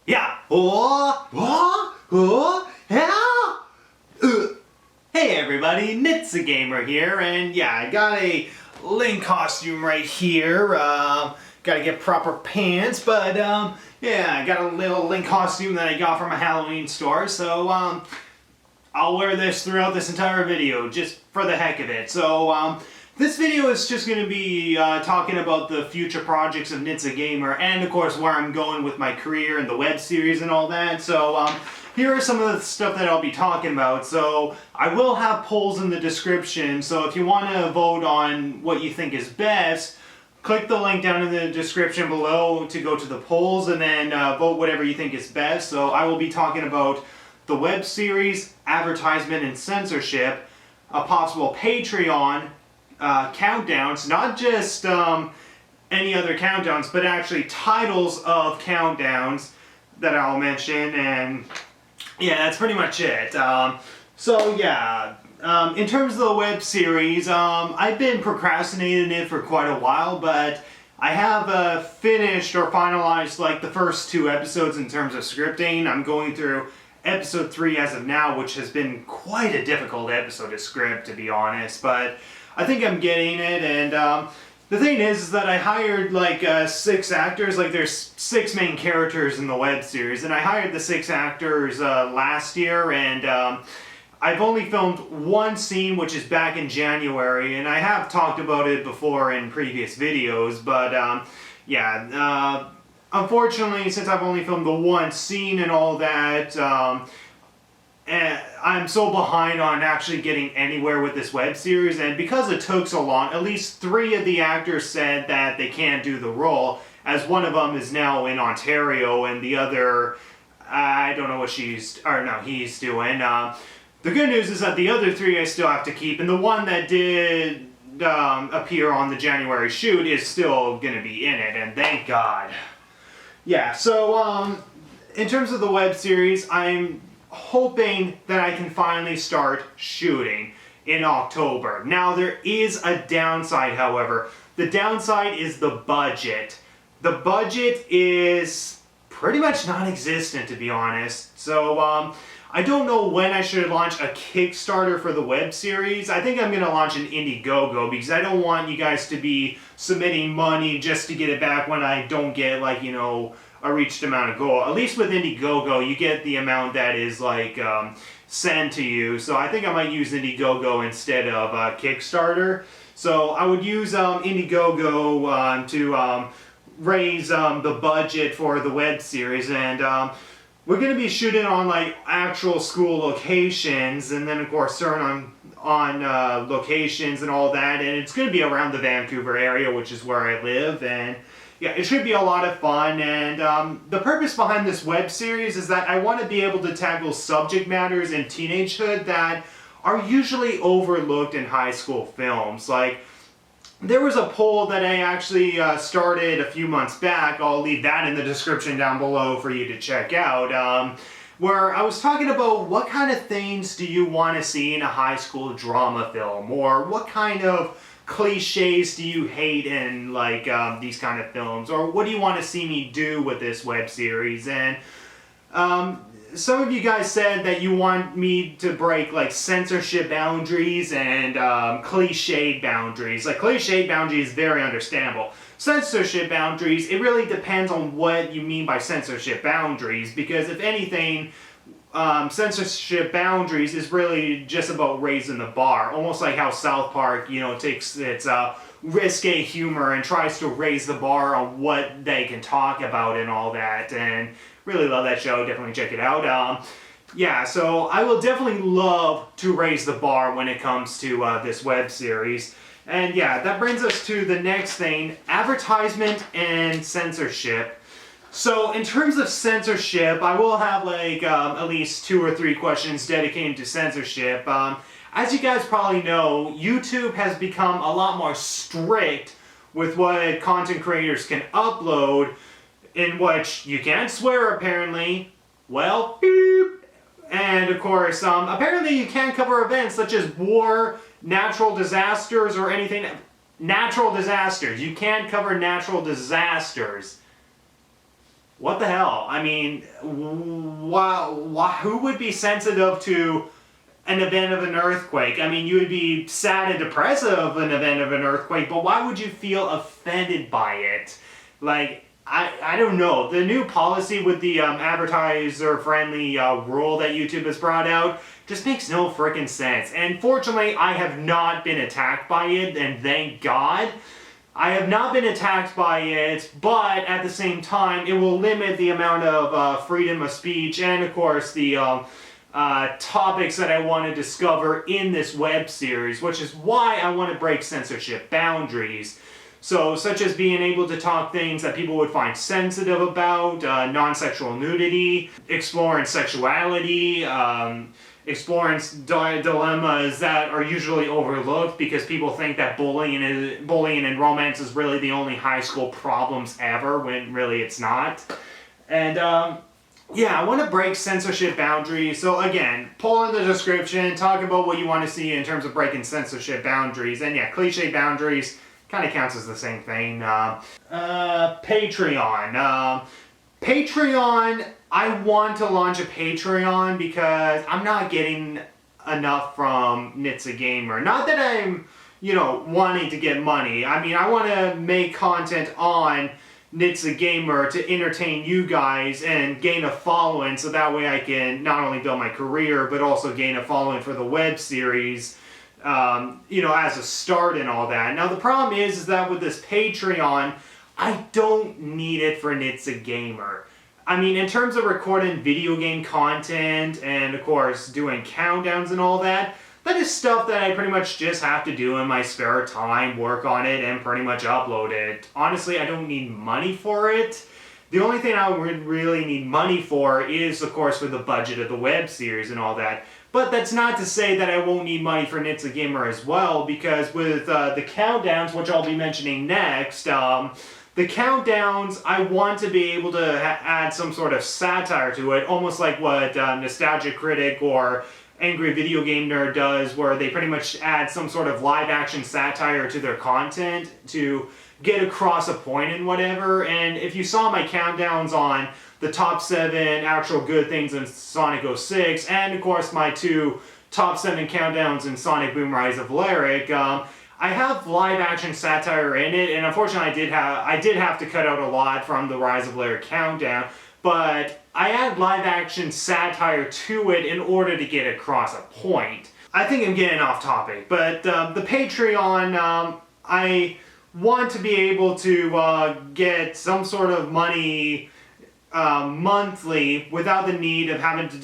Yeah. Hey everybody, Nitsa Gamer here, and yeah, I got a Link costume right here. Gotta get proper pants, but yeah, I got a little Link costume that I got from a Halloween store, so I'll wear this throughout this entire video, just for the heck of it. So this video is just going to be talking about the future projects of Nitsa Gamer, and of course where I'm going with my career and the web series and all that. So here are some of the stuff that I'll be talking about. So I will have polls in the description, so if you want to vote on what you think is best, click the link down in the description below to go to the polls, and then vote whatever you think is best. So I will be talking about the web series, advertisement and censorship, a possible Patreon, countdowns, not just any other countdowns, but actually titles of countdowns that I'll mention, and yeah, that's pretty much it. So yeah, in terms of the web series, I've been procrastinating it for quite a while, but I have finished or finalized like the first 2 episodes in terms of scripting. I'm going through episode 3 as of now, which has been quite a difficult episode to script, to be honest, but I think I'm getting it. And the thing is that I hired like 6 actors. Like there's 6 main characters in the web series, and I hired the 6 actors last year, and I've only filmed 1 scene, which is back in January, and I have talked about it before in previous videos, but yeah, unfortunately, since I've only filmed the 1 scene and all that, I'm so behind on actually getting anywhere with this web series, and because it took so long, at least 3 of the actors said that they can't do the role, as one of them is now in Ontario, and the other, I don't know what he's doing. The good news is that the other 3 I still have to keep, and the one that did appear on the January shoot is still going to be in it, and thank God. Yeah, so in terms of the web series, I'm hoping that I can finally start shooting in October. Now, there is a downside, however. The downside is the budget. The budget is pretty much non-existent, to be honest. So I don't know when I should launch a Kickstarter for the web series. I think I'm going to launch an Indiegogo, because I don't want you guys to be submitting money just to get it back when I don't get, like, you know, a reached amount of goal. At least with Indiegogo, you get the amount that is, like, sent to you. So I think I might use Indiegogo instead of Kickstarter. So I would use Indiegogo to raise the budget for the web series, and we're going to be shooting on like actual school locations, and then of course certain on locations and all that, and it's going to be around the Vancouver area, which is where I live, and yeah, it should be a lot of fun. And the purpose behind this web series is that I want to be able to tackle subject matters in teenagehood that are usually overlooked in high school films. Like, there was a poll that I actually started a few months back. I'll leave that in the description down below for you to check out, where I was talking about what kind of things do you want to see in a high school drama film, or what kind of cliches do you hate in like these kind of films, or what do you want to see me do with this web series. And some of you guys said that you want me to break like censorship boundaries and cliched boundaries. Like, cliched boundaries is very understandable. Censorship boundaries, it really depends on what you mean by censorship boundaries, because if anything, censorship boundaries is really just about raising the bar. Almost like how South Park, you know, takes its risque humor and tries to raise the bar on what they can talk about and all that. And really love that show. Definitely check it out. Yeah, so I will definitely love to raise the bar when it comes to this web series. And yeah, that brings us to the next thing, advertisement and censorship. So in terms of censorship, I will have like at least 2 or 3 questions dedicated to censorship. As you guys probably know, YouTube has become a lot more strict with what content creators can upload, in which you can't swear apparently. Well, beep. And of course, apparently you can't cover events such as war, natural disasters, or anything. Natural disasters. You can't cover natural disasters. what the hell? I mean, who would be sensitive to an event of an earthquake? I mean, you would be sad and depressed of an event of an earthquake, but why would you feel offended by it? Like, I don't know. The new policy with the advertiser-friendly rule that YouTube has brought out just makes no freaking sense. And fortunately, I have not been attacked by it, and thank God. I have not been attacked by it, but at the same time, it will limit the amount of freedom of speech and, of course, the topics that I want to discover in this web series, which is why I want to break censorship boundaries. So, such as being able to talk things that people would find sensitive about, non-sexual nudity, exploring sexuality, exploring dilemmas that are usually overlooked because people think that bullying and romance is really the only high school problems ever, when really it's not. And yeah, I want to break censorship boundaries. So again, poll in the description, talk about what you want to see in terms of breaking censorship boundaries. And yeah, cliche boundaries kind of counts as the same thing. Patreon. Patreon, I want to launch a Patreon because I'm not getting enough from Nitsa Gamer. Not that I'm, wanting to get money. I mean, I want to make content on Nitsa Gamer to entertain you guys and gain a following, so that way I can not only build my career, but also gain a following for the web series, as a start and all that. Now, the problem is that with this Patreon, I don't need it for Nitsa Gamer. I mean, in terms of recording video game content and, of course, doing countdowns and all that, that is stuff that I pretty much just have to do in my spare time, work on it, and pretty much upload it. Honestly, I don't need money for it. The only thing I would really need money for is, of course, for the budget of the web series and all that. But that's not to say that I won't need money for Nitsa Gamer as well, because with the countdowns, which I'll be mentioning next, the countdowns, I want to be able to add some sort of satire to it, almost like what Nostalgia Critic or Angry Video Game Nerd does, where they pretty much add some sort of live-action satire to their content to get across a point and whatever. And if you saw my countdowns on the top 7 actual good things in Sonic 06, and of course my 2 top 7 countdowns in Sonic Boom Rise of Lyric, I have live-action satire in it, and unfortunately I did have to cut out a lot from the Rise of Lyric countdown, but I add live-action satire to it in order to get across a point. I think I'm getting off topic, but the Patreon, I want to be able to get some sort of money monthly without the need of having to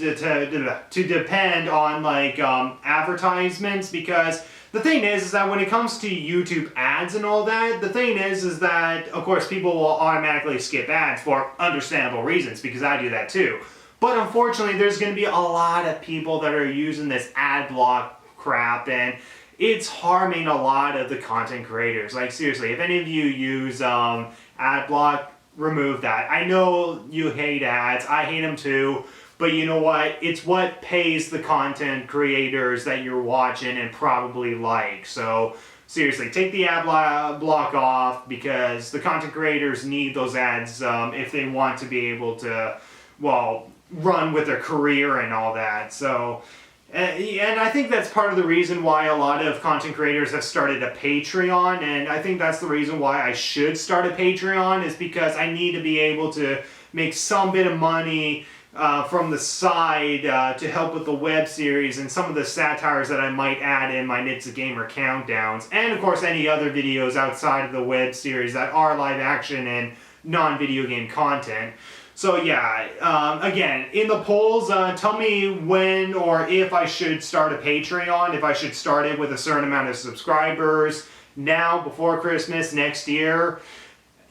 depend on advertisements, because the thing is that when it comes to YouTube ads and all that, the thing is that, of course, people will automatically skip ads for understandable reasons, because I do that too. But unfortunately, there's going to be a lot of people that are using this ad block crap, and it's harming a lot of the content creators. Like, seriously, if any of you use ad block, remove that. I know you hate ads. I hate them too. But you know what? It's what pays the content creators that you're watching and probably like. So seriously, take the ad block off, because the content creators need those ads if they want to be able to, well, run with their career and all that. So, and I think that's part of the reason why a lot of content creators have started a Patreon. And I think that's the reason why I should start a Patreon, is because I need to be able to make some bit of money from the side to help with the web series and some of the satires that I might add in my Nitsa Gamer countdowns, and of course any other videos outside of the web series that are live action and non-video game content. So yeah, again, in the polls, tell me when or if I should start a Patreon, if I should start it with a certain amount of subscribers, now, before Christmas, next year.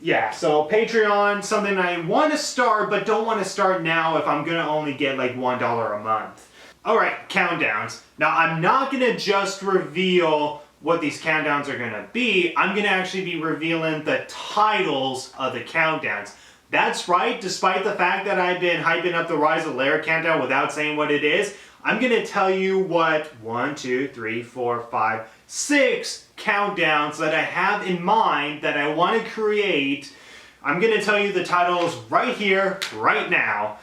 Yeah, so Patreon, something I want to start, but don't want to start now if I'm going to only get like $1 a month. Alright, countdowns. Now, I'm not going to just reveal what these countdowns are going to be. I'm going to actually be revealing the titles of the countdowns. That's right, despite the fact that I've been hyping up the Rise of Lyric countdown without saying what it is, I'm going to tell you what 1, 2, 3, 4, 5, 6 countdowns that I have in mind that I want to create I'm going to tell you the titles right here, right now.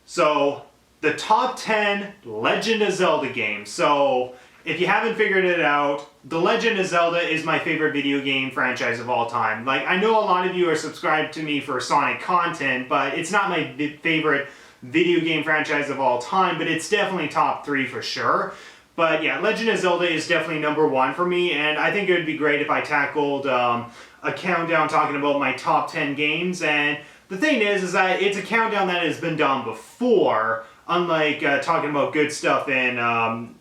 So, the top 10 Legend of Zelda games. So, if you haven't figured it out, The Legend of Zelda is my favorite video game franchise of all time. Like, I know a lot of you are subscribed to me for Sonic content, but it's not my favorite video game franchise of all time, but it's definitely top 3 for sure. But yeah, Legend of Zelda is definitely number 1 for me, and I think it would be great if I tackled a countdown talking about my top 10 games. And the thing is that it's a countdown that has been done before, unlike talking about good stuff in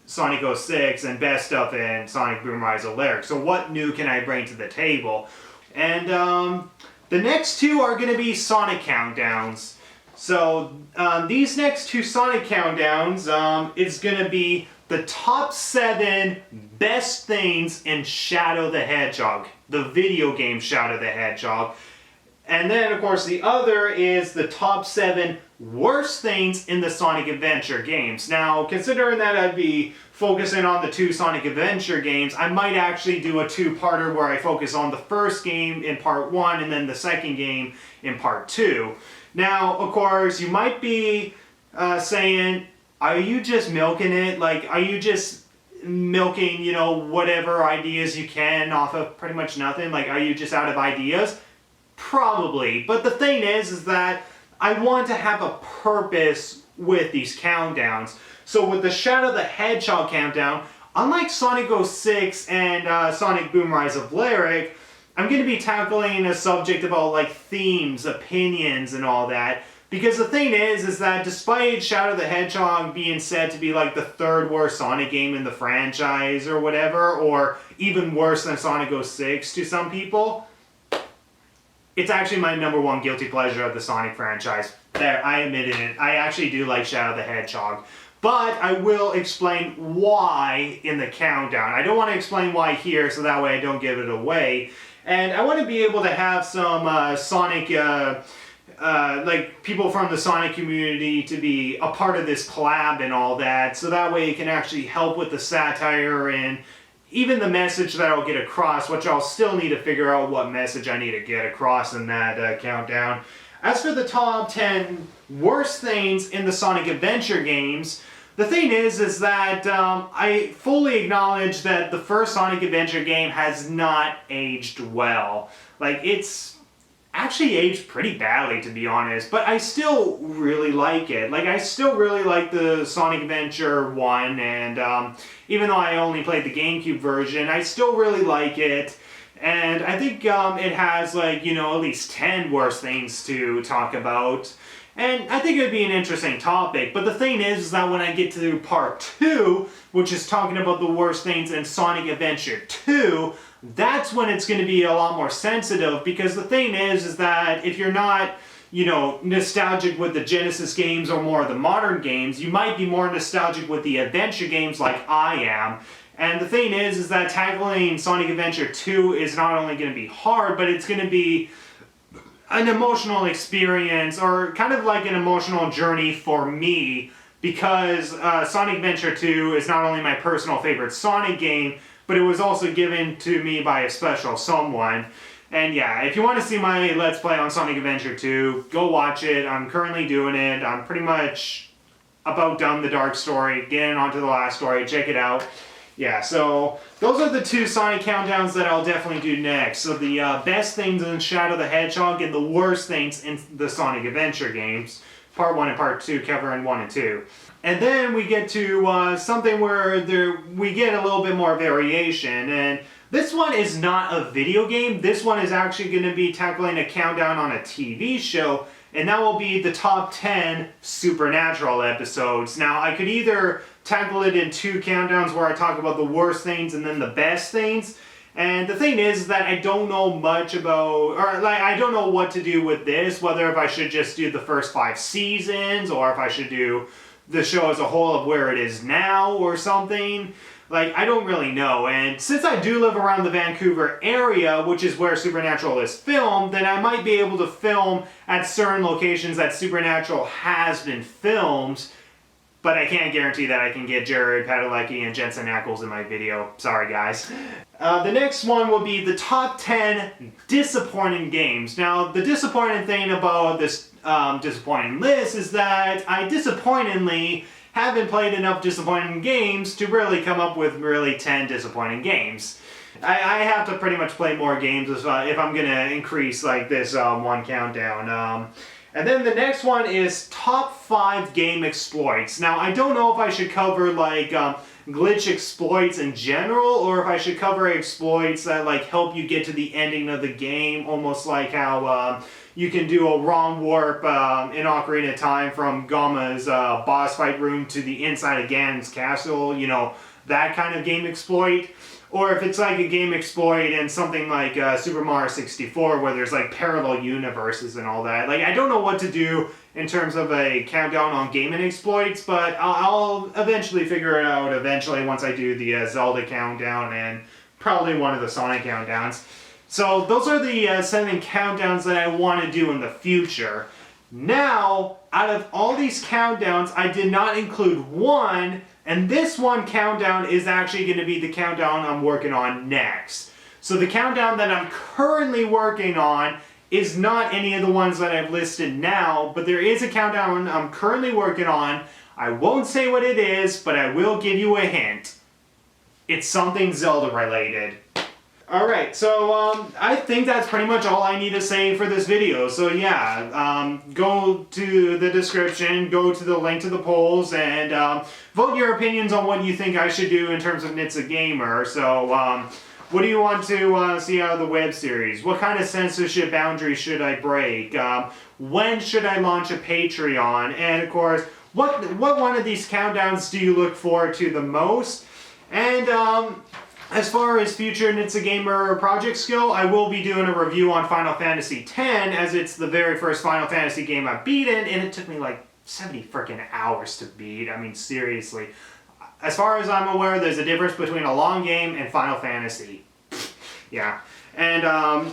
Sonic 06 and best stuff in Sonic Boom Rise of Lyric. So what new can I bring to the table? And the next 2 are going to be Sonic countdowns. So these next 2 Sonic countdowns is going to be the top 7 best things in Shadow the Hedgehog, the video game Shadow the Hedgehog. And then, of course, the other is the top 7 worst things in the Sonic Adventure games. Now, considering that I'd be focusing on the 2 Sonic Adventure games, I might actually do a 2-parter where I focus on the first game in part 1 and then the second game in part 2. Now, of course, you might be saying, are you just milking it? Like, are you just milking, you know, whatever ideas you can off of pretty much nothing? Like, are you just out of ideas? Probably. But the thing is that I want to have a purpose with these countdowns. So with the Shadow the Hedgehog countdown, unlike Sonic 06 and Sonic Boom Rise of Lyric, I'm going to be tackling a subject about like themes, opinions, and all that. Because the thing is that despite Shadow the Hedgehog being said to be like the 3rd worst Sonic game in the franchise or whatever, or even worse than Sonic 06 to some people, it's actually my number 1 guilty pleasure of the Sonic franchise. There, I admitted it. I actually do like Shadow the Hedgehog. But I will explain why in the countdown. I don't want to explain why here, so that way I don't give it away. And I want to be able to have some Sonic, like people from the Sonic community to be a part of this collab and all that, so that way it can actually help with the satire and even the message that I'll get across, which I'll still need to figure out what message I need to get across in that countdown. As for the top 10 worst things in the Sonic Adventure games, the thing is that I fully acknowledge that the first Sonic Adventure game has not aged well. Like, it's actually aged pretty badly, to be honest, but I still really like it. Like, I still really like the Sonic Adventure 1, and even though I only played the GameCube version, I still really like it. And I think it has, like, you know, at least 10 worst things to talk about. And I think it would be an interesting topic, but the thing is that when I get to part 2, which is talking about the worst things in Sonic Adventure 2, that's when it's going to be a lot more sensitive, because the thing is that if you're not, you know, nostalgic with the Genesis games or more of the modern games, you might be more nostalgic with the adventure games like I am. And the thing is that tackling Sonic Adventure 2 is not only going to be hard, but it's going to be an emotional experience, or kind of like an emotional journey for me, because Sonic Adventure 2 is not only my personal favorite Sonic game, but it was also given to me by a special someone. And yeah, if you want to see my Let's Play on Sonic Adventure 2, go watch it. I'm currently doing it. I'm pretty much about done the Dark Story, getting onto the last story. Check it out. Yeah, so those are the 2 Sonic countdowns that I'll definitely do next. So the best things in Shadow the Hedgehog and the worst things in the Sonic Adventure games. Part 1 and Part 2, covering 1 and 2. And then we get to something where we get a little bit more variation. And this one is not a video game. This one is actually going to be tackling a countdown on a TV show. And that will be the top 10 Supernatural episodes. Now, I could either tackle it in 2 countdowns where I talk about the worst things and then the best things. And the thing is that I don't know much about, or like, I don't know what to do with this, whether if I should just do the first 5 seasons, or if I should do the show as a whole of where it is now or something. Like, I don't really know. And since I do live around the Vancouver area, which is where Supernatural is filmed, then I might be able to film at certain locations that Supernatural has been filmed. but I can't guarantee that I can get Jared Padalecki and Jensen Ackles in my video. Sorry, guys. The next one will be the top 10 disappointing games. Now, the disappointing thing about this disappointing list is that I disappointingly haven't played enough disappointing games to really come up with really 10 disappointing games. I have to pretty much play more games if I'm going to increase like this one countdown. And then the next one is top 5 game exploits. Now, I don't know if I should cover like glitch exploits in general, or if I should cover exploits that like help you get to the ending of the game, almost like how you can do a wrong warp in Ocarina of Time from Gama's boss fight room to the inside of Ganon's castle, you know, that kind of game exploit. Or if it's like a game exploit in something like Super Mario 64 where there's like parallel universes and all that. Like, I don't know what to do in terms of a countdown on gaming exploits, but I'll eventually figure it out once I do the Zelda countdown and probably one of the Sonic countdowns. So those are the 7 countdowns that I want to do in the future. Now, out of all these countdowns, I did not include one, and this one countdown is actually going to be the countdown I'm working on next. So the countdown that I'm currently working on is not any of the ones that I've listed now, but there is a countdown I'm currently working on. I won't say what it is, but I will give you a hint. It's something Zelda related. Alright, so I think that's pretty much all I need to say for this video. So yeah, go to the description, go to the link to the polls, and vote your opinions on what you think I should do in terms of Nit's a Gamer. So what do you want to see out of the web series? What kind of censorship boundaries should I break? When should I launch a Patreon? And of course, what one of these countdowns do you look forward to the most? And as far as future Nit's a Gamer projects go, I will be doing a review on Final Fantasy X, as it's the very first Final Fantasy game I've beaten, and it took me like 70 freaking hours to beat. I mean, seriously. As far as I'm aware, there's a difference between a long game and Final Fantasy. Yeah. And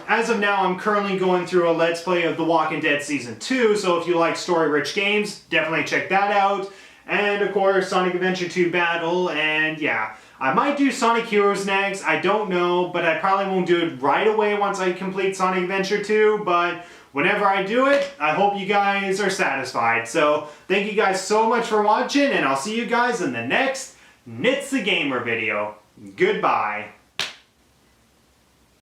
as of now, I'm currently going through a Let's Play of The Walking Dead Season 2, so if you like story-rich games, definitely check that out. And of course, Sonic Adventure 2 Battle, and yeah. I might do Sonic Heroes next, I don't know, but I probably won't do it right away once I complete Sonic Adventure 2, but whenever I do it, I hope you guys are satisfied. So, thank you guys so much for watching, and I'll see you guys in the next Nit's a Gamer video. Goodbye.